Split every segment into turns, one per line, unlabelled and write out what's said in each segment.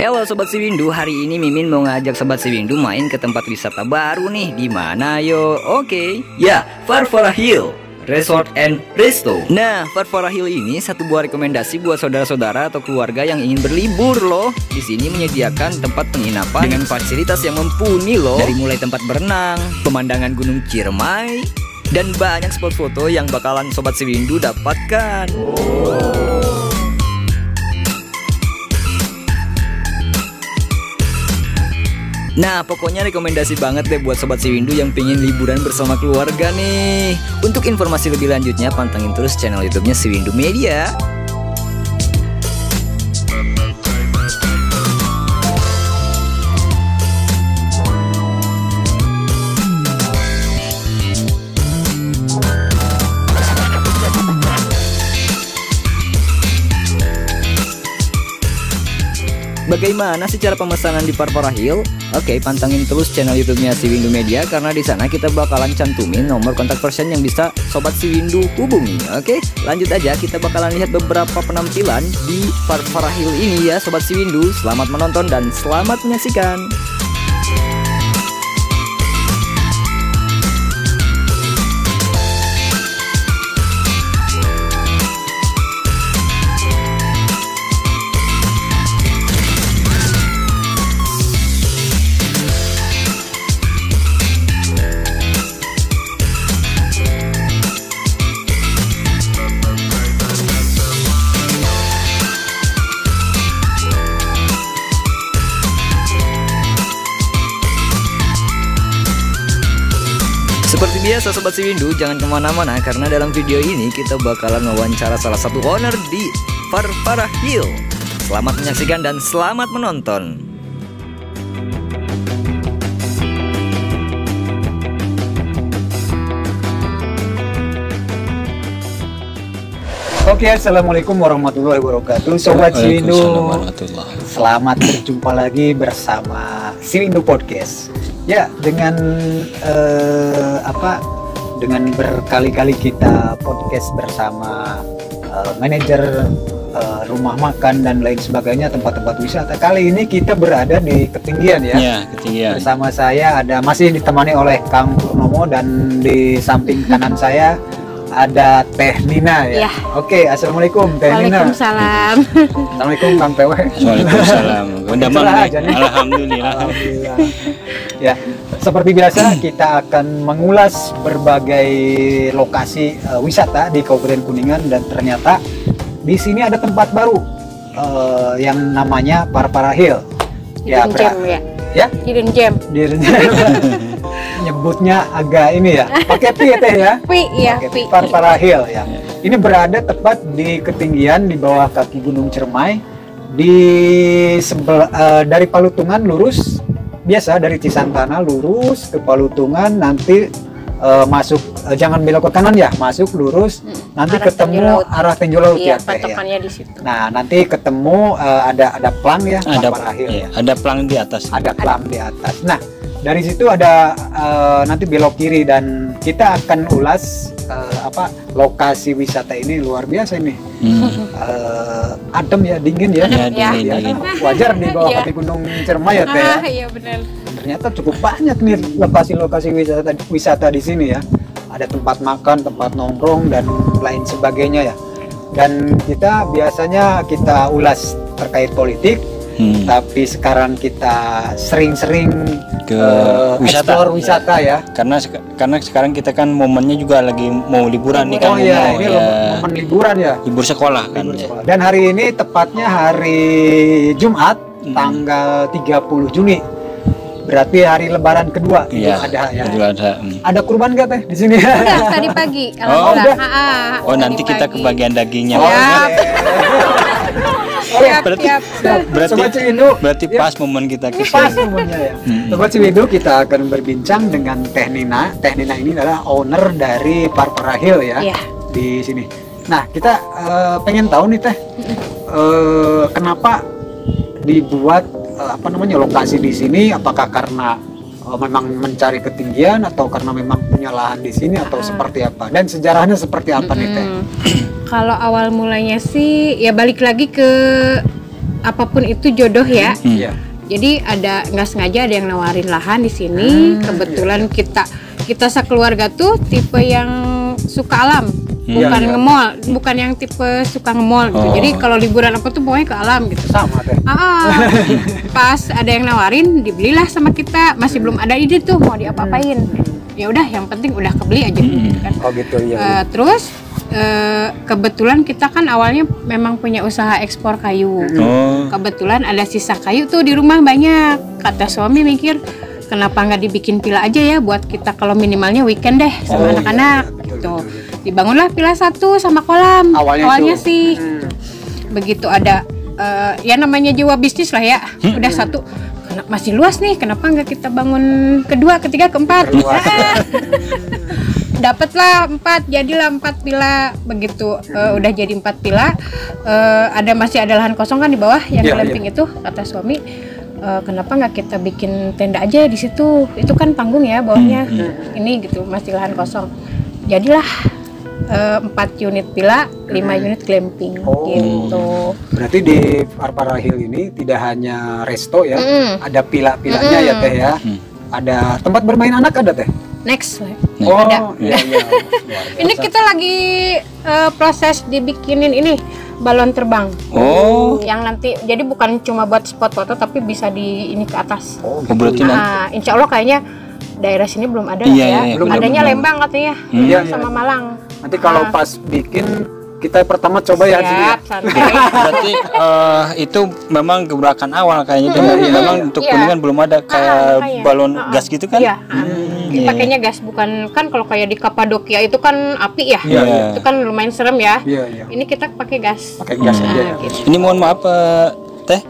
Halo Sobat Siwindu, hari ini Mimin mau ngajak Sobat Siwindu main ke tempat wisata baru nih. Di mana yo? Oke. Ya, Farfara Hill Resort and Resto. Nah, Farfara Hill ini satu buah rekomendasi buat saudara-saudara atau keluarga yang ingin berlibur loh. Di sini menyediakan tempat penginapan dengan fasilitas yang mumpuni loh. Dari mulai tempat berenang, pemandangan Gunung Ciremai, dan banyak spot foto yang bakalan Sobat Siwindu dapatkan. Nah, pokoknya rekomendasi banget deh buat Sobat Siwindu yang pengen liburan bersama keluarga nih. Untuk informasi lebih lanjutnya, pantengin terus channel YouTube-nya Siwindu Media. Bagaimana sih cara pemesanan di Farfara Hill? Oke, pantengin terus channel YouTube-nya Siwindu Media karena di sana kita bakalan cantumin nomor kontak person yang bisa Sobat Siwindu hubungi. Oke, lanjut aja, kita bakalan lihat beberapa penampilan di Farfara Hill ini ya Sobat Siwindu. Selamat menonton dan selamat menyaksikan. Seperti biasa Sobat Siwindu, jangan kemana-mana karena dalam video ini kita bakalan wawancara salah satu owner di Farfara Hill. Selamat menyaksikan dan selamat menonton.
Oke, assalamualaikum warahmatullahi wabarakatuh, Sobat Siwindu. Selamat berjumpa lagi bersama Siwindu Podcast. Ya, dengan dengan berkali-kali kita podcast bersama manajer rumah makan dan lain sebagainya, tempat-tempat wisata. Kali ini kita berada di ketinggian ya. Ya, ketinggian. Bersama saya masih ditemani oleh Kang Purnomo dan di samping kanan saya ada Teh Nina ya. Oke, assalamualaikum Teh Nina.
Waalaikumsalam.
Assalamualaikum Kang PW.
Waalaikumsalam. Alhamdulillah.
Ya, seperti biasa kita akan mengulas berbagai lokasi wisata di Kabupaten Kuningan dan ternyata di sini ada tempat baru yang namanya Farfara Hill.
Hidden Gem ya.
Ya?
Hidden Gem.
Nyebutnya agak ini ya, pakai P ya Teh ya?
P ya, P.
Farfara Hill ya. Ini berada tepat di ketinggian di bawah kaki Gunung Ciremai, di dari Palutungan lurus, biasa dari Cisantana lurus ke Palutungan, nanti masuk, jangan belok ke kanan ya, masuk lurus, nanti arah ketemu arah Tenjo Laut ya Teh ya. Di situ. Nah, nanti ketemu ada plang ya, Farfara Hill ya.
Ada plang di atas.
Ada plang di atas. Nah, dari situ ada nanti belok kiri dan kita akan ulas lokasi wisata ini luar biasa ini. Adem ya, dingin ya.
Dingin.
Wajar di bawah kaki Gunung Ciremai ya Teh ya.
Iya benar.
Ternyata cukup banyak nih lokasi-lokasi wisata di sini ya. Ada tempat makan, tempat nongkrong dan lain sebagainya ya. Dan kita biasanya kita ulas terkait politik. Tapi sekarang kita sering-sering
ke
wisata ya.
Karena sekarang kita kan momennya juga lagi mau liburan nih kan.
Oh iya, ini momen liburan ya.
Libur sekolah kan.
Dan hari ini tepatnya hari Jumat, tanggal 30 Juni. Berarti hari Lebaran kedua.
Iya,
ada ya.
Ada.
Ada kurban nggak Teh di sini?
Udah tadi pagi.
Oh, nanti kita ke bagian dagingnya. Berarti pas momen kita kesini.
Pas momennya ya. Sobat Siwindu, kita akan berbincang dengan Teh Nina. Teh Nina ini adalah owner dari Farfara Hill ya. Di sini. Nah, kita pengen tahu nih Teh, kenapa dibuat lokasi di sini? Apakah karena memang mencari ketinggian atau karena memang punya lahan di sini atau seperti apa? Dan sejarahnya seperti apa nih Teh?
Kalau awal mulanya sih ya balik lagi ke apapun itu jodoh ya.
Iya.
Jadi ada nggak sengaja ada yang nawarin lahan di sini. Kebetulan kita sekeluarga tuh tipe yang suka alam, bukan
Iya.
nge-mall, bukan yang tipe suka nge-mall gitu. Jadi kalau liburan apa tuh pokoknya ke alam gitu.
Sama teh.
Pas ada yang nawarin, dibelilah sama kita. Masih belum ada ide tuh mau diapa-apain. Ya udah, yang penting udah kebeli aja gitu kan.
Oh gitu ya.
Terus kebetulan kita kan awalnya memang punya usaha ekspor kayu.
Oh.
Kebetulan ada sisa kayu tuh di rumah banyak. Kata suami mikir, kenapa nggak dibikin villa aja ya buat kita kalau minimalnya weekend deh sama anak-anak gitu. Dibangunlah villa 1 sama kolam.
Awalnya
sih begitu ada ya namanya jiwa bisnis lah ya. Udah 1 masih luas nih, kenapa nggak kita bangun kedua, ketiga, keempat? Dapatlah 4, jadilah 4 villa begitu. Udah jadi 4 villa. Masih ada lahan kosong kan di bawah yang glamping itu. Kata suami, kenapa nggak kita bikin tenda aja di situ? Itu kan panggung ya bawahnya. Ini gitu masih lahan kosong. Jadilah 4 unit villa, 5 unit glamping gitu.
Berarti di Farfara Hill ini tidak hanya resto ya, ada villa-villanya ya teh ya. Ada tempat bermain anak ada teh.
Next lah.
Oh
Ada.
iya.
Ini kita lagi proses dibikinin ini balon terbang.
Oh.
Yang nanti jadi bukan cuma buat spot foto tapi bisa di ini ke atas.
Oh,
Berarti nanti
Nah, insya Allah kayaknya daerah sini belum ada
Iya,
ya.
iya,
belum
Adanya
ada.
Lembang katanya,
Iya,
sama
iya.
Malang.
Nanti kalau pas bikin kita pertama coba ya di sini ya.
Siap, santai.
berarti itu memang gebrakan awal kayaknya. Memang untuk
Iya.
Kuningan belum ada kayak
makanya.
balon gas gitu kan?
Iya. Pakainya gas, bukan kan kalau kayak di Kapadokia itu kan api ya.
Iya.
Itu kan lumayan serem ya.
Iya, iya.
Ini kita pakai gas.
Pakai gas aja ya.
Gitu.
Ini mohon maaf Teh,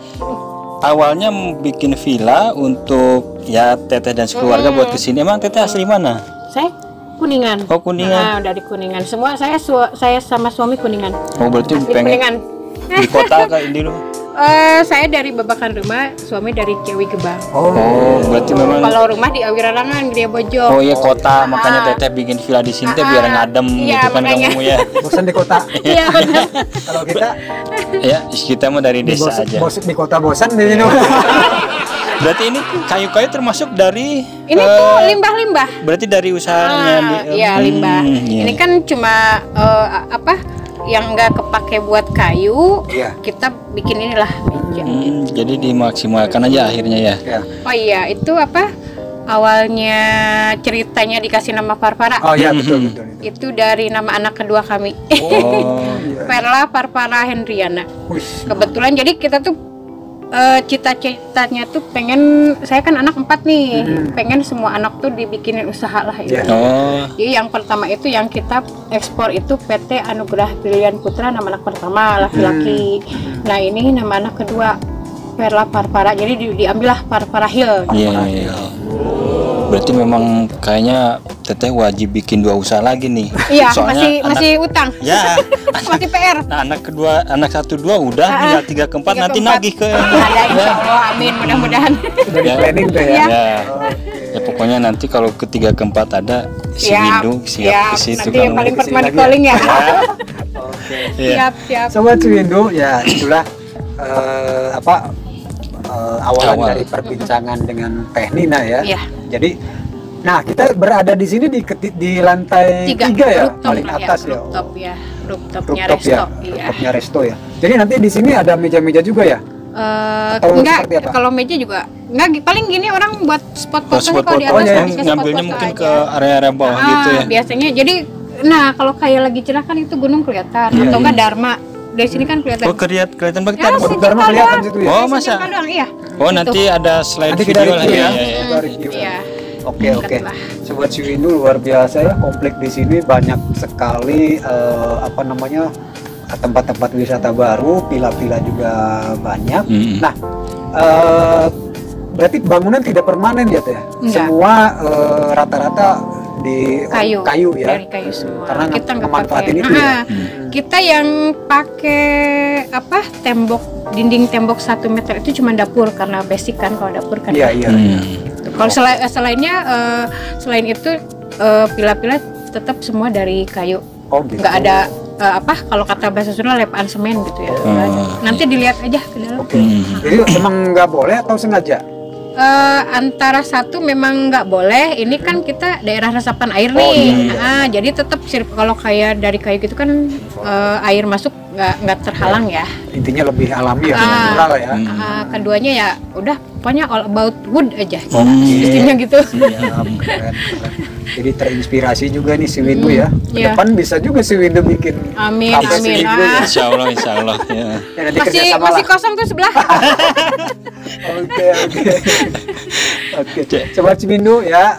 awalnya bikin villa untuk ya Teteh dan sekeluarga buat kesini. Emang Teteh asli mana?
Saya Kuningan.
Oh, Kuningan.
Nah, dari Kuningan. Semua saya sama suami Kuningan.
Oh berarti
Asli
pengen
Kuningan.
di kota kayak di lu.
Saya dari Babakan Rumah, suami dari Ciawi Gebang.
Oh berarti memang.
Kalau rumah di Awirarangan, Gede Bojong.
Oh iya kota, makanya Teteh bikin villa di sini teh biar ngadem
Iya,
gitu kan
makanya.
kamu ya.
Bosan di kota.
Iya benar.
Kalau kita
Ya kita mah dari desa aja.
di kota bosan di sini.
Berarti ini kayu-kayu termasuk dari
Ini tuh limbah-limbah.
berarti dari usahanya
Iya limbah.
iya.
Ini kan cuma yang nggak kepake buat kayu.
Iya.
Kita bikin inilah meja.
Jadi dimaksimalkan aja akhirnya ya.
Ya.
Oh iya, itu awalnya ceritanya dikasih nama Farfara.
Oh iya betul betul.
Itu dari nama anak kedua kami.
Oh.
Perla Farfara Hendriana.
Wih.
Kebetulan jadi kita tuh cita-citanya tuh pengen, saya kan anak 4 nih, pengen semua anak tuh dibikinin usaha lah ya.
Iya.
Oh.
Jadi yang pertama itu yang kita ekspor itu PT Anugerah Brilian Putra, nama anak pertama laki-laki. Nah ini nama anak kedua Perla Farfara, jadi diambillah Farfara Hill.
Iya. Iya. Berarti memang kayaknya Teteh wajib bikin 2 usaha lagi nih.
Iya,
Soalnya
masih utang.
Ya.
Masih PR.
Nah, anak 1, 2 udah, tinggal 3 ke 4 nanti nagih ke.
Ada insya Allah, amin, mudah-mudahan.
Udah di planning tuh ya.
Iya.
Ya. Ya pokoknya nanti kalau ke 3 ke 4 ada si Windu siap ke situ
Nanti yang paling
kesini
pertama di
lagi
calling ya.
Iya.
Siap.
Sobat Windu, ya itulah awalan
Awal.
dari perbincangan dengan Teh Nina ya.
Iya.
Jadi, nah kita berada di sini di lantai 3 ya,
Rooftop
paling
lah
atas ya.
Rooftop ya, rooftopnya
Rooftop
resto.
ya,
Iya.
rooftopnya resto ya. Jadi nanti di sini ada meja-meja juga ya. Atau
Enggak,
seperti apa?
kalau meja juga enggak, paling gini orang buat spot
Kalau
foto
spot
kalau di
foto
atas
ya,
bisa spot
ngambilnya
foto
mungkin
aja.
ke area-area bawah gitu ya.
Biasanya jadi kalau kayak lagi cerah kan itu gunung kelihatan
Iya,
atau
iya.
enggak Dharma. Dari sini kan kelihatan.
Oh kelihatan banget
Ya,
kan?
si
Dharma
Cika
kelihatan
doang.
situ ya?
Oh,
Si
masa?
Cika doang, iya.
Oh nanti ada slide
Nanti kita
video
review
lagi
ya.
ya.
Kita review.
Iya.
Oke.
Dekat lah.
Sobat Windu luar biasa ya, komplek di sini banyak sekali tempat-tempat wisata baru, villa-villa juga banyak. Nah, berarti bangunan tidak permanen ya Teh?
Enggak.
Semua rata-rata di
Kayu
ya.
dari kayu semua.
Karena
Kita nggak
memanfaatin
pakai.
itu ya.
Kita yang pakai dinding tembok 1 meter itu cuma dapur karena basic kan, kalau dapur kan.
Iya, iya.
Kalau selain itu pila-pila tetap semua dari kayu.
Oh, gitu.
Nggak ada kalau kata bahasa Sunda lepaan semen gitu ya. Nanti dilihat aja ke dalam.
Oke. Jadi emang nggak boleh atau sengaja?
Antara satu memang nggak boleh, ini kan kita daerah resapan air nih. Jadi tetap kalau kayak dari kayu gitu kan air masuk nggak terhalang ya.
Intinya lebih alami ya, natural ya.
Keduanya ya udah pokoknya all about wood aja.
Istinya
gitu.
Keren, keren. Jadi terinspirasi juga nih si Windu ya.
Iya.
Depan bisa juga si Windu bikin
Amin,
kafe si
amin.
Windu ya.
Insya Allah ya.
Ya, nanti kerjasama
Masih
lah.
kosong tuh sebelah.
Oke. Oke. Sobat Windu ya,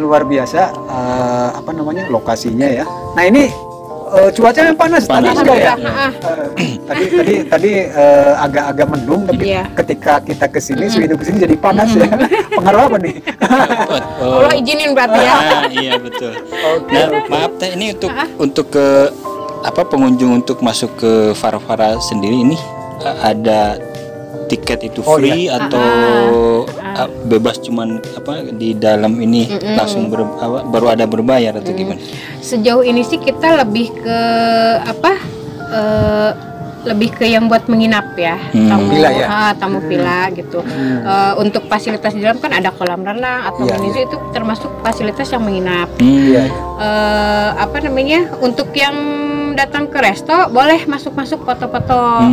luar biasa apa namanya lokasinya ya. Nah ini cuacanya panas tadi
Panas,
sudah ya. Tadi agak-agak mendung tapi
Iya.
ketika kita kesini, si Windu kesini jadi panas ya. Pengaruh apa nih?
Allah izinin berarti ya.
Iya betul.
Oke,
Nah,
oke.
maaf teh, ini untuk ke pengunjung untuk masuk ke Farfara sendiri ini ada tiket itu
Oh,
free
iya.
atau bebas cuman di dalam ini langsung baru ada berbayar atau gimana?
Sejauh ini sih kita lebih ke lebih ke yang buat menginap ya, tamu
Villa ya?
tamu villa gitu. Untuk fasilitas di dalam kan ada kolam renang atau
Iya,
mini zoo, itu termasuk fasilitas yang menginap.
Iya.
Untuk yang datang ke resto boleh masuk foto-foto.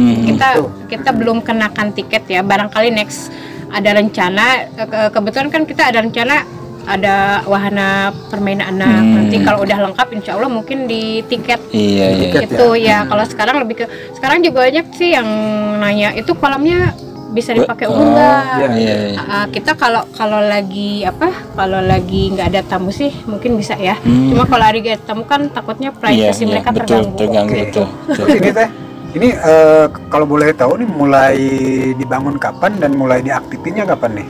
Kita belum kenakan tiket ya, barangkali next ada rencana. Kebetulan kan kita ada rencana ada wahana permainan anak. Nanti kalau udah lengkap insya Allah mungkin di tiket.
Iya.
Tiket
Itu ya. Kalau sekarang lebih ke, sekarang juga banyak sih yang nanya itu kolamnya bisa dipakai umum nggak?
Iya.
Kita kalau lagi nggak ada tamu sih mungkin bisa ya. Cuma kalau ada tamu kan takutnya privacy mereka
betul, terganggu
Oke.
betul.
Terus ini teh, ini kalau boleh tahu nih mulai dibangun kapan dan mulai diaktifinnya kapan nih?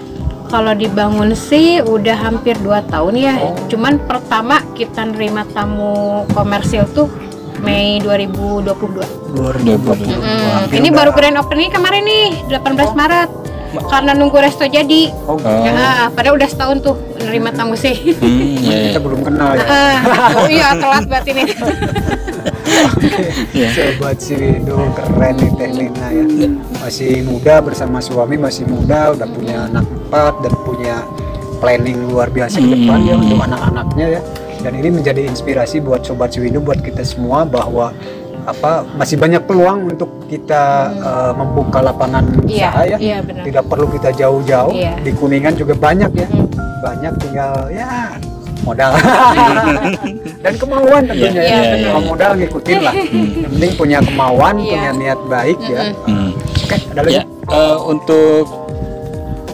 Kalau dibangun sih udah hampir 2 tahun ya. Cuman pertama kita nerima tamu komersil tuh Mei 2022.
2020.
Ini baru grand opening kemarin nih 18 Maret. Karena nunggu resto jadi.
Oh,
Ya, padahal udah setahun tuh nerima tamu sih.
kita belum kenal ya.
Oh iya telat berarti nih.
Sobat si Windu keren nih Teh Lina ya. Masih muda bersama suami, masih muda, udah punya anak 4 dan punya planning luar biasa ke depan ya untuk anak-anaknya ya. Dan ini menjadi inspirasi buat Sobat si Windu, buat kita semua bahwa masih banyak peluang untuk kita membuka lapangan usaha ya.
Iya, benar.
Tidak perlu kita jauh-jauh.
Iya.
Di Kuningan juga banyak ya. Banyak, tinggal ya modal dan kemauan tentunya
Iya,
ya.
benar.
Kalau modal ngikutin lah. Yang penting punya kemauan,
Iya.
punya niat baik ya. Oke, ada lagi?
Ya, untuk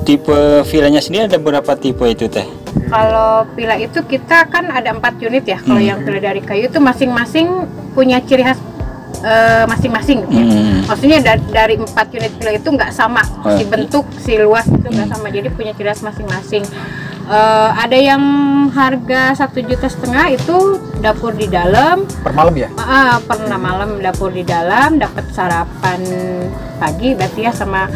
tipe villanya sendiri ada berapa tipe itu teh?
Kalau villa itu kita kan ada 4 unit ya. Kalau yang villa dari kayu itu masing-masing punya ciri khas masing-masing gitu ya. Maksudnya dari 4 unit villa itu nggak sama, si bentuk, si luas itu nggak sama. Jadi punya ciri khas masing-masing. Ada yang harga 1,5 juta itu dapur di dalam.
Per malam ya?
Pernah malam dapur di dalam, dapat sarapan pagi berarti ya sama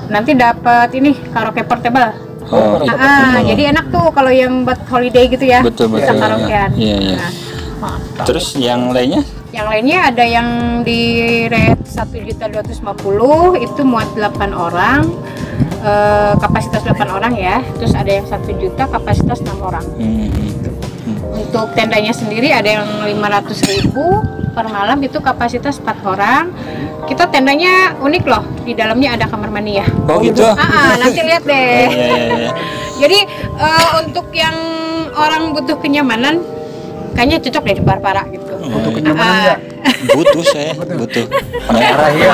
nanti dapat ini karaoke portable. Jadi enak tuh kalau yang buat holiday gitu ya.
Betul,
bisa
betul,
karaokean.
iya.
Nah,
Terus yang lainnya?
yang lainnya ada yang di rate 1.250.000 itu muat 8 orang. Kapasitas 8 orang ya. Terus ada yang 1 juta kapasitas 6 orang. Untuk tendanya sendiri ada yang 500.000 per malam, itu kapasitas 4 orang. Kita tendanya unik loh, di dalamnya ada kamar mandi ya.
Oh gitu?
Nanti lihat deh.
Iya.
Jadi untuk yang orang butuh kenyamanan, kayaknya cocok deh di Farfara gitu.
Untuk kenyamanan ya?
Butuh saya, butuh.
Parah ya.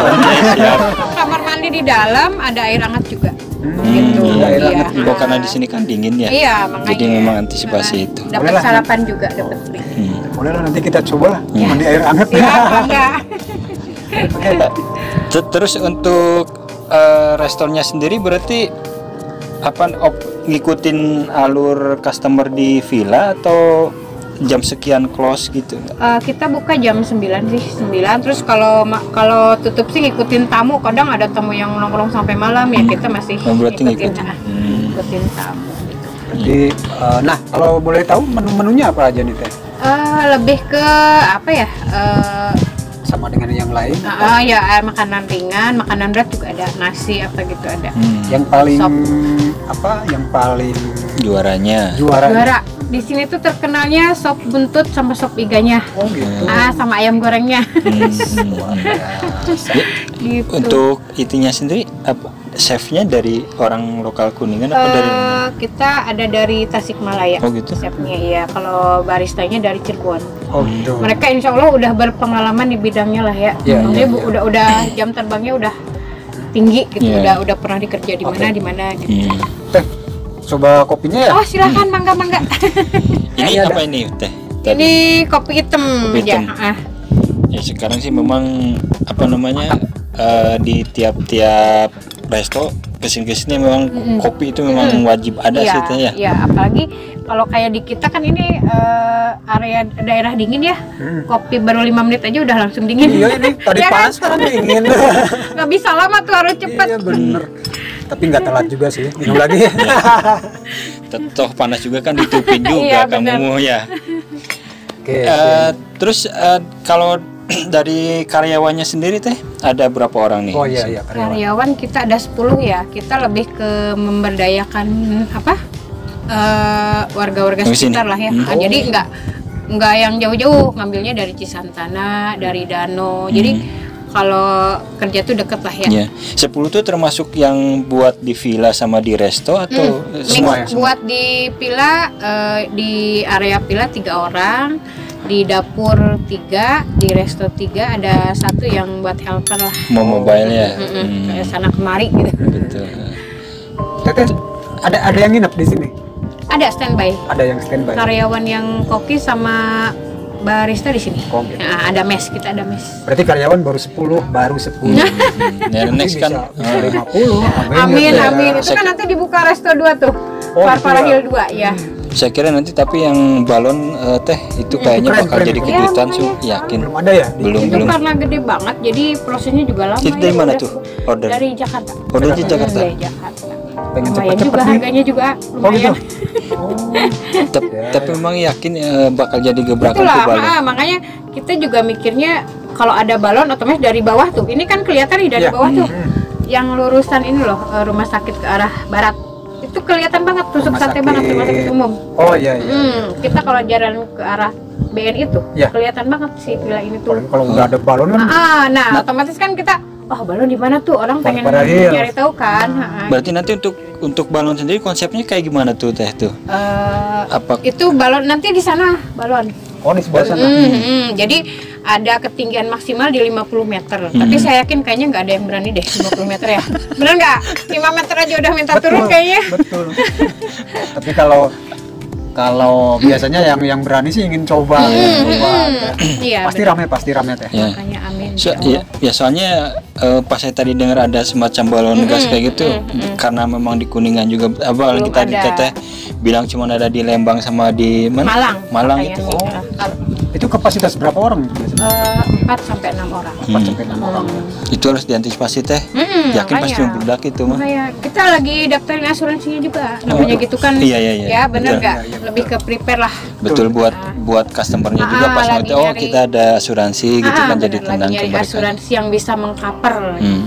Kamar mandi di dalam, ada air hangat juga. Gitu.
ada air
Iya.
hangat
Oh, karena di sini kan dingin ya.
Iya, makanya.
Jadi memang antisipasi itu.
Dapat
Boleh lah.
sarapan juga, dapat free.
Boleh lah, nanti kita coba lah mandi air hangat.
Iya, bangga.
Terus untuk restorannya sendiri berarti ngikutin alur customer di villa atau jam sekian close gitu?
Kita buka jam 9 sih, 9. Terus kalau tutup sih ngikutin tamu. Kadang ada tamu yang nongkrong sampai malam ya, kita masih
berarti
ngikutin
ngikutin.
ngikutin tamu.
Jadi, nah kalau boleh tahu menu-menunya apa aja nih Teh?
Lebih ke apa ya?
Sama dengan yang lain.
Ya makanan ringan, makanan berat juga ada, nasi apa gitu ada.
Yang paling
Sop.
apa? Yang paling
Juaranya.
Juara. Di sini tuh terkenalnya sop buntut sama sop iganya.
Oh gitu.
Sama ayam gorengnya.
Biasa.
Gitu.
Untuk itunya sendiri apa chefnya dari orang lokal Kuningan apa dari
Kita ada dari Tasikmalaya.
Oh gitu.
Chefnya iya. Kalau baristanya dari Cirebon.
Oh gitu.
Mereka insya Allah udah berpengalaman di bidangnya lah ya.
Iya,
Maksudnya
iya, iya.
udah jam terbangnya udah tinggi gitu.
Iya.
Udah pernah dikerja di mana di mana gitu.
Teh, coba kopinya ya?
Oh silakan mangga.
Ini
Ada.
apa ini teh?
Ini kopi hitam.
Kopi hitam.
Ya.
Ya sekarang sih memang apa namanya di tiap-tiap resto kesini memang kopi itu memang wajib ada
Iya,
sih teh ya.
Iya, apalagi kalau kayak di kita kan ini area daerah dingin ya. Kopi baru 5 menit aja udah langsung dingin.
Iya ini tadi
Iya kan?
panas sekarang dingin.
Nggak bisa lama tuh, harus cepet.
Iya bener. Tapi nggak telat juga sih. Minum lagi.
Toh panas juga kan ditutupin
Iya,
juga
bener.
kamu ya.
Oke.
Terus kalau dari karyawannya sendiri teh ada berapa orang nih?
Oh iya karyawan.
Karyawan kita ada 10 ya. Kita lebih ke memberdayakan apa? Warga-warga
Di sini.
sekitar lah ya.
Hmm.
Jadi nggak yang jauh-jauh, ngambilnya dari Cisantana, dari Dano. Jadi kalau kerja tuh deket lah ya.
Ya. 10 tuh termasuk yang buat di villa sama di resto atau semua?
Mix buat di villa, di area villa 3 orang, di dapur 3, di resto 3, ada 1 yang buat helper lah.
Mau mobile ya?
Kayak sana kemari gitu.
Betul.
Teteh, ada yang nginep di sini?
Ada standby.
Ada yang standby.
Karyawan yang koki sama barista di sini.
Oh, gitu.
Nah, ada mes, kita ada mes.
Berarti karyawan baru 10.
Ya, next kan
bisa 50.
Amin,
ya.
amin. Itu kan nanti dibuka resto 2 tuh.
Oh,
Farfara
gitu ya.
Hill 2 ya.
saya kira nanti tapi yang balon teh itu kayaknya
Keren,
bakal
keren.
jadi
Iya,
kejutan
makanya.
sih, yakin.
Belum ada ya?
Belum
Itu
belum.
karena gede banget, jadi prosesnya juga lama.
Itu dari
ya,
mana
udah.
tuh order?
Dari Jakarta.
Order di Jakarta.
Dari Jakarta.
Pengen
Lumayan
cepet-cepet
juga
nih.
harganya juga
Oh
lumayan.
gitu. Ya,
Tapi memang yakin bakal jadi gebrakan
Itulah,
tuh balon.
makanya kita juga mikirnya kalau ada balon otomatis dari bawah tuh. Ini kan kelihatan nih dari
Iya.
bawah tuh. Yang lurusan ini loh, rumah sakit ke arah barat. Itu kelihatan banget tusuk
Rumah
sate
sakit.
banget rumah sakit umum.
Oh iya iya.
Kita kalau jalan ke arah BN itu
Iya.
kelihatan banget sih villa ini tuh.
Kalau nggak ada balon kan
Nah, otomatis kan kita, balon di mana tuh? Orang pengen
Farfara Hill.
nyari tahu kan.
Berarti nanti untuk balon sendiri konsepnya kayak gimana tuh teh tuh? Apa
Itu balon nanti di sana balon.
oh di sebelah sana.
Jadi ada ketinggian maksimal di 50 meter. Tapi saya yakin kayaknya nggak ada yang berani deh 50 meter ya. Bener nggak? 5 meter aja udah minta turun kayaknya.
Betul. Tapi kalau biasanya yang berani sih ingin coba. Coba.
Iya.
Pasti rame teh.
ya?
Makanya amin.
Ya soalnya pas saya tadi dengar ada semacam balon gas kayak gitu karena memang di Kuningan juga
Belum
kita di
ada.
teteh bilang cuma ada di Lembang sama di mana?
Malang.
itu.
katanya sih.
Itu kapasitas berapa orang biasanya?
4 sampai 6 orang.
4 sampai 6 orang.
Itu harus diantisipasi teh. Yakin
Makanya.
pasti membludak itu mah.
Makanya kita lagi daftarin asuransinya juga. Namanya gitu kan.
Iya.
Ya bener
Betul.
nggak? Lebih ke prepare lah.
Betul buat customernya juga pas
lagi
nanti
nyari.
kita ada asuransi gitu kan jadi
bener, lagi
tenang
nyari
ke mereka.
asuransi yang bisa mengcover.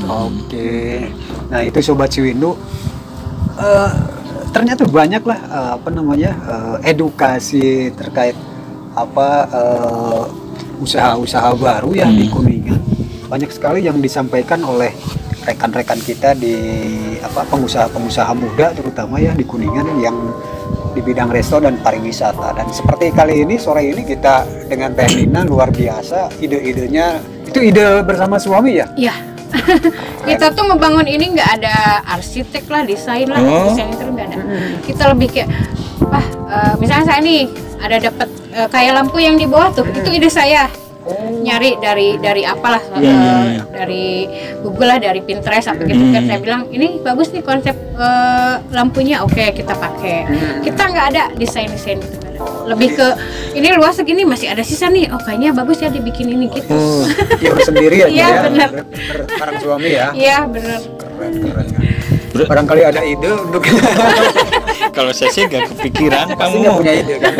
Oke. Nah, itu sobat Ciwindu ternyata banyak lah edukasi terkait usaha-usaha baru ya di Kuningan. Banyak sekali yang disampaikan oleh rekan-rekan kita di pengusaha-pengusaha muda terutama ya di Kuningan yang di bidang resto dan pariwisata. Dan seperti kali ini sore ini kita dengan Teh Nina luar biasa, ide-idenya itu ide bersama suami ya.
Iya. Kita tuh ngebangun ini nggak ada arsitek lah, desain lah, desain itu nggak ada. Kita lebih kayak, misalnya saya nih ada dapat kayak lampu yang di bawah tuh, itu ide saya. Nyari dari apalah, dari Google lah, dari Pinterest apa gitu kan. Saya bilang ini bagus nih konsep lampunya, oke kita pakai. Kita nggak ada desain gitu. Lebih ke ini luas segini masih ada sisa nih, kayaknya bagus ya dibikin ini gitu.
Pure sendiri aja
Iya,
ya.
bener.
Bareng suami ya.
Iya bener.
Keren. Barangkali ada ide untuk
Kalau saya sih nggak kepikiran
Pasti
kamu.
nggak punya ide kan?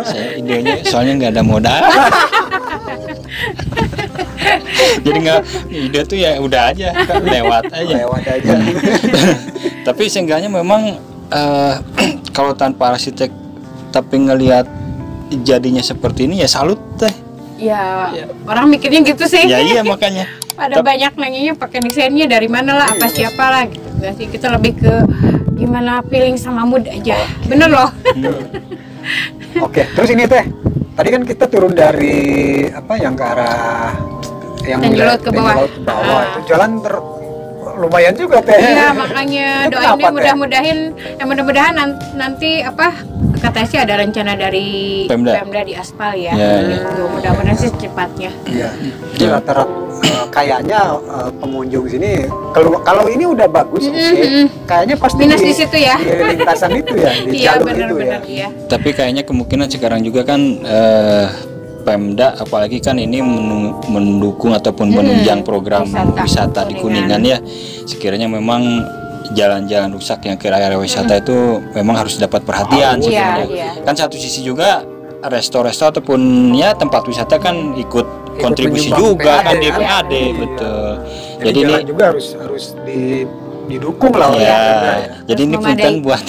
Saya idenya soalnya nggak ada modal. Jadi nggak ide tuh ya udah aja lewat aja.
Lewat aja.
Tapi seenggaknya memang kalau tanpa arsitek tapi ngelihat jadinya seperti ini ya salut teh.
Ya, orang mikirnya gitu sih.
Ya iya makanya.
Pada banyak nanyanya pakai desainnya dari mana lah, apa siapa lah gitu. Nggak sih, kita lebih ke gimana feeling sama mood aja. Bener loh.
Oke, terus ini teh. Tadi kan kita turun dari apa yang ke arah yang
Tenjolot ke bawah.
Tenjolot ke bawah. Itu jalan lumayan juga teh.
Iya, makanya
Itu
doain
kenapa,
deh
Teh?
mudah-mudahan nanti apa katanya sih ada rencana dari
Pemda.
di aspal ya.
Ya.
Gitu. Mudah-mudahan sih secepatnya.
Iya. Jadi rata-rata kayaknya pengunjung sini kalau ini udah bagus, oke. Kayaknya pasti
Minus di situ ya.
Di lintasan itu ya, di
Iya,
jalur itu ya.
benar-benar iya.
Tapi kayaknya kemungkinan sekarang juga kan Pemda apalagi kan ini mendukung ataupun menunjang program wisata di Kuningan ya. Sekiranya memang jalan-jalan rusak yang ke area wisata itu memang harus dapat perhatian sebenarnya.
iya.
Kan satu sisi juga resto-resto ataupun ya tempat wisata kan ikut kontribusi
menyumbang
juga kan di
kan?
PAD
Iya.
betul.
Jadi
ini
jalan juga harus didukung lah oleh
ya,
Pemda ya.
jadi ini
Memadai.
punten buat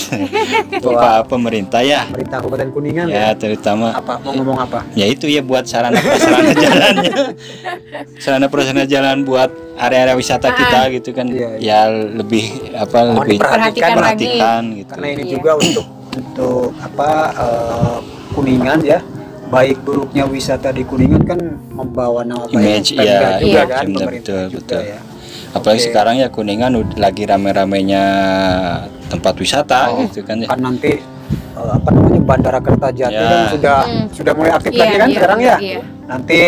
Bapak pemerintah ya.
Pemerintah Kabupaten Kuningan
Ya, terutama
apa mau ngomong apa?
ya itu ya buat sarana prasarana jalannya, sarana prasarana jalan buat area-area wisata kita gitu kan,
Iya,
ya lebih apa
Mohon
lebih
diperhatikan
perhatikan gitu.
Karena ini
Iya.
juga untuk apa Kuningan ya. Baik buruknya wisata di Kuningan kan membawa nama
Image,
baik Pemda
ya,
juga
iya.
kan,
Pemda,
pemerintah
betul,
juga
betul.
ya.
Apalagi
Oke.
sekarang ya Kuningan lagi rame-ramenya tempat wisata gitu kan ya.
Kan nanti apa namanya Bandara Kertajati
Ya.
kan sudah mulai aktif
Iya,
lagi kan
iya,
sekarang ya.
iya.
Nanti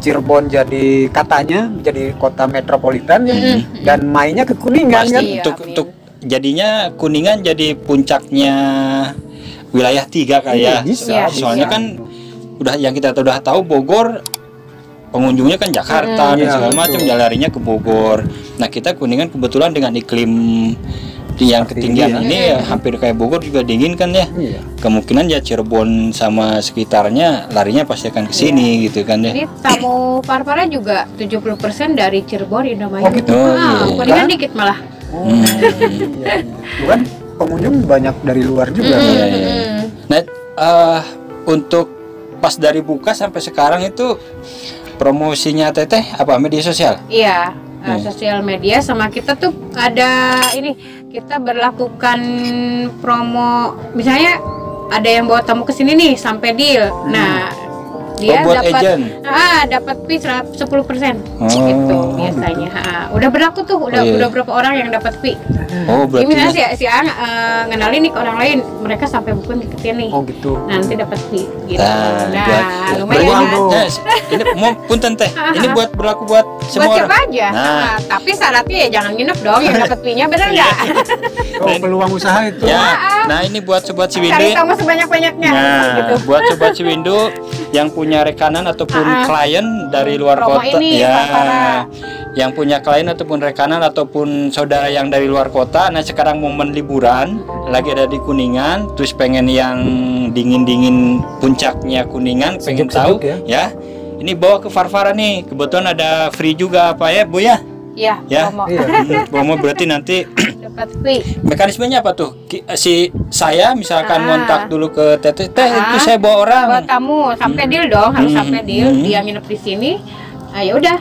Cirebon jadi katanya jadi kota metropolitan ya, dan mainnya ke Kuningan
Pasti
kan.
Iya,
untuk
amin.
untuk jadinya Kuningan jadi puncaknya wilayah 3 kali ya.
Iya, bisa,
Soalnya
bisa.
kan udah yang kita udah tahu Bogor pengunjungnya kan Jakarta dan
Iya,
segala macam,
betul.
larinya ke Bogor. Nah kita Kuningan kebetulan dengan iklim yang
Seperti
ketinggian
ini
ini ya, hampir kayak Bogor juga dingin kan ya.
Iya.
Kemungkinan ya Cirebon sama sekitarnya larinya pasti akan ke sini gitu kan ya.
Ini tamu Parpara juga 70% dari Cirebon Indramayu.
Oh, gitu.
Oh,
Ah,
iya.
Kuningan dikit malah.
Oh, iya. Itu kan pengunjung banyak dari luar juga.
Iya, iya. Nah, untuk pas dari buka sampai sekarang itu promosinya Teteh apa media sosial?
Iya, sosial media sama kita tuh ada ini, kita berlakukan promo, misalnya ada yang bawa tamu ke sini nih sampai deal. Nah, dia
buat
dapat
agent.
dapat fee 10%
Oh,
gitu biasanya. Udah berlaku tuh, udah
iya.
berapa orang yang dapat fee.
Oh,
Ini
berarti
misalnya si A ngenalin nih ke orang lain, mereka sampai bukan deketin nih.
Oh gitu.
Nanti dapat fee gitu.
Nah,
Nah, lumayan
peluang
kan?
tuh.
Nah, ini mau punten Teh. Ini buat berlaku buat
Buat
semua
siapa
orang.
aja.
Nah.
Nah, tapi syaratnya ya jangan nginep dong yang dapat fee-nya, bener nggak?
Oh, peluang usaha itu.
Ya, nah ini buat sobat
Cari
Ciwindu.
tamu sebanyak-banyaknya
Nah,
gitu.
buat sobat Ciwindu yang punya rekanan ataupun klien dari luar
Promo
kota
ini,
ya,
Parpara.
yang punya klien ataupun rekanan ataupun saudara yang dari luar kota. Nah, sekarang momen liburan lagi ada di Kuningan, terus pengen yang dingin-dingin puncaknya Kuningan, pengen tahu
Sejuk-sejuk
ya. Ini bawa ke Farfara nih. Kebetulan ada free juga apa ya, Bu ya?
Iya,
Ya.
promo.
Iya.
Promo berarti nanti
Dapat fee.
mekanismenya apa tuh? Si saya misalkan
Ah.
ngontak dulu ke Teteh, Teh itu
Ah.
saya bawa orang.
Buat tamu sampai deal dong, harus sampai deal. Dia nginep di sini. Nah, ya udah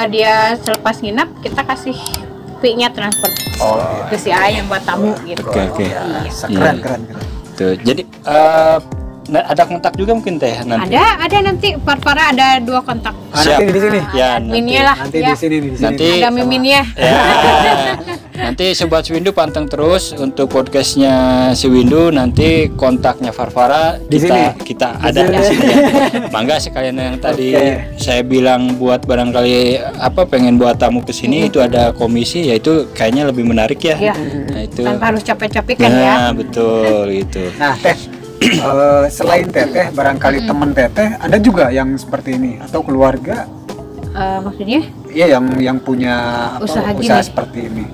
dia selepas nginep kita kasih fee-nya transfer
Oh,
ke si A yang buat tamu gitu.
Oke.
Iya.
keren, keren, keren.
Tuh, jadi ada kontak juga mungkin Teh nanti.
Ada nanti Parpara ada 2 kontak.
Siap.
Nanti di sini.
Ya,
Adminnya lah.
Nanti
ya.
di sini, di sini.
Nanti
Ada miminnya.
ya. Nanti sobat Siwindu panteng terus untuk podcastnya Siwindu, nanti kontaknya Farfara
Di
kita
sini.
ada
Di
di
sini.
sini ya. Mangga sekalian yang tadi
Oke.
saya bilang buat barangkali apa pengen buat tamu ke sini itu ada komisi, yaitu kayaknya lebih menarik ya.
Iya.
Nah, itu.
Tanpa harus capek-capek kan ya.
Nah, betul gitu.
Nah, Teh, selain Teteh, barangkali teman Teteh ada juga yang seperti ini atau keluarga,
Maksudnya?
iya yang punya apa,
Usaha
usaha
gini.
seperti ini.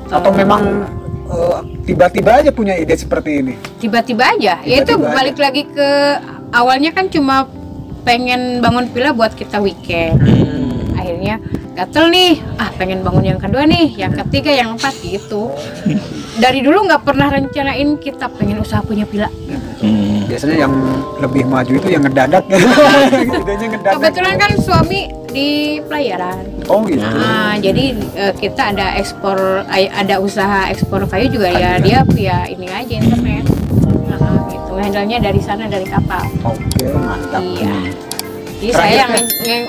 Atau memang tiba-tiba aja punya ide seperti ini?
Tiba-tiba aja. Ya itu
Tiba-tiba
balik lagi ke awalnya kan cuma pengen bangun villa buat kita weekend. Akhirnya gatel nih, pengen bangun yang kedua nih, yang ketiga, yang keempat gitu. Dari dulu nggak pernah rencanain kita pengen usaha punya villa.
Biasanya yang lebih maju itu yang ngedadak ya. Idenya ngedadak.
Kebetulan kan suami di pelayaran.
Oh gitu.
Nah, jadi kita ada ekspor, ada usaha ekspor kayu juga ya. Dia via ini aja internet. Gitu. Handle-nya dari sana, dari kapal.
Oke, mantap.
Iya. Jadi
Terakhir,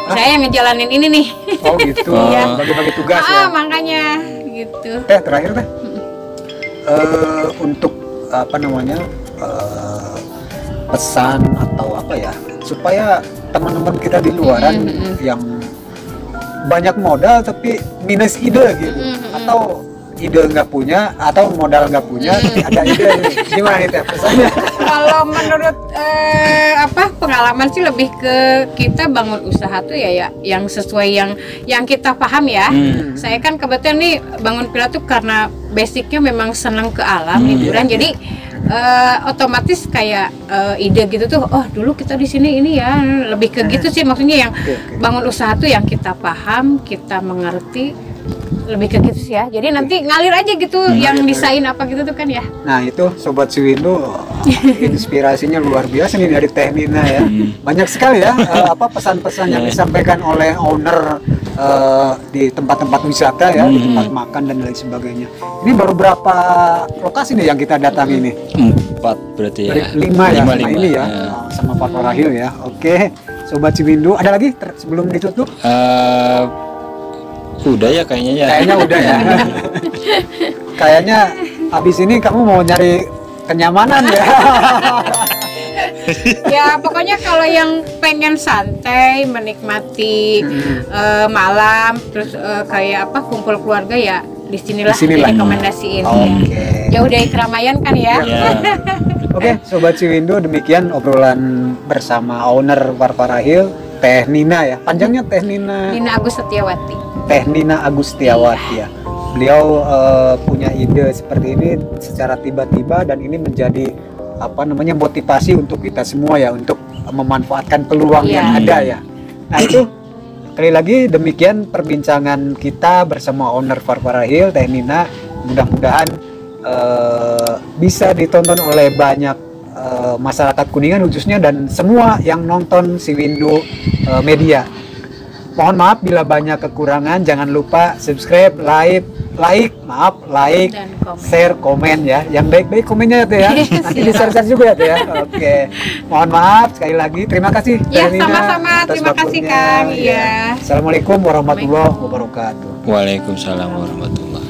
saya yang ngejalanin ini nih.
Oh gitu.
Iya.
Bagi-bagi tugas ya.
Makanya gitu.
Terakhir teh. Untuk apa namanya? Pesan atau apa ya? Supaya teman-teman kita di luaran yang banyak modal tapi minus ide gitu, atau ide nggak punya atau modal nggak punya tapi ada ide, gimana itu pesannya?
Kalau menurut pengalaman sih lebih ke kita bangun usaha tuh ya yang sesuai yang kita paham ya. Saya kan kebetulan nih bangun villa tuh karena basicnya memang senang ke alam, liburan, jadi otomatis kayak ide gitu tuh, dulu kita di sini ini ya, lebih ke gitu sih, maksudnya yang bangun usaha tuh yang kita paham, kita mengerti, lebih ke gitu sih ya. Jadi nanti ngalir aja gitu, yang desain apa gitu tuh kan ya.
Nah itu Sobat Siwindu, inspirasinya luar biasa nih dari Teh Nina ya. Banyak sekali ya pesan-pesan yang disampaikan oleh owner di tempat-tempat wisata ya, di tempat makan dan lain sebagainya. Ini baru berapa lokasi nih yang kita datangi nih?
4 berarti ya.
5 ya, sama ini ya, sama Pak Farahil ya. Oke, Sobat Siwindu, ada lagi sebelum ditutup?
Udah ya kayaknya ya.
Kayaknya udah ya. Kayaknya habis ini kamu mau nyari kenyamanan ya.
Ya pokoknya kalau yang pengen santai, menikmati malam, terus kayak kumpul keluarga ya di sinilah direkomendasiin. Jauh dari keramaian kan ya.
Oke, Sobat Siwindu, demikian obrolan bersama owner Farfarahil, Teh Nina ya. Panjangnya Teh Nina.
Nina Agus Setiawati.
Teh Nina Agustiawati ya. Beliau punya ide seperti ini secara tiba-tiba dan ini menjadi motivasi untuk kita semua ya, untuk memanfaatkan peluang yang ada ya. Nah itu sekali lagi demikian perbincangan kita bersama owner Farfarahil, Teh Nina. Mudah-mudahan bisa ditonton oleh banyak masyarakat Kuningan khususnya dan semua yang nonton Siwindu Media. Mohon maaf bila banyak kekurangan, jangan lupa subscribe, like, share, komen ya. Yang baik-baik komennya ya. Nanti di-share juga ya. Oke. Mohon maaf sekali lagi. Terima kasih.
Ya, sama-sama. Terima kasih Kang. Iya.
Assalamualaikum warahmatullahi wabarakatuh.
Waalaikumsalam warahmatullahi.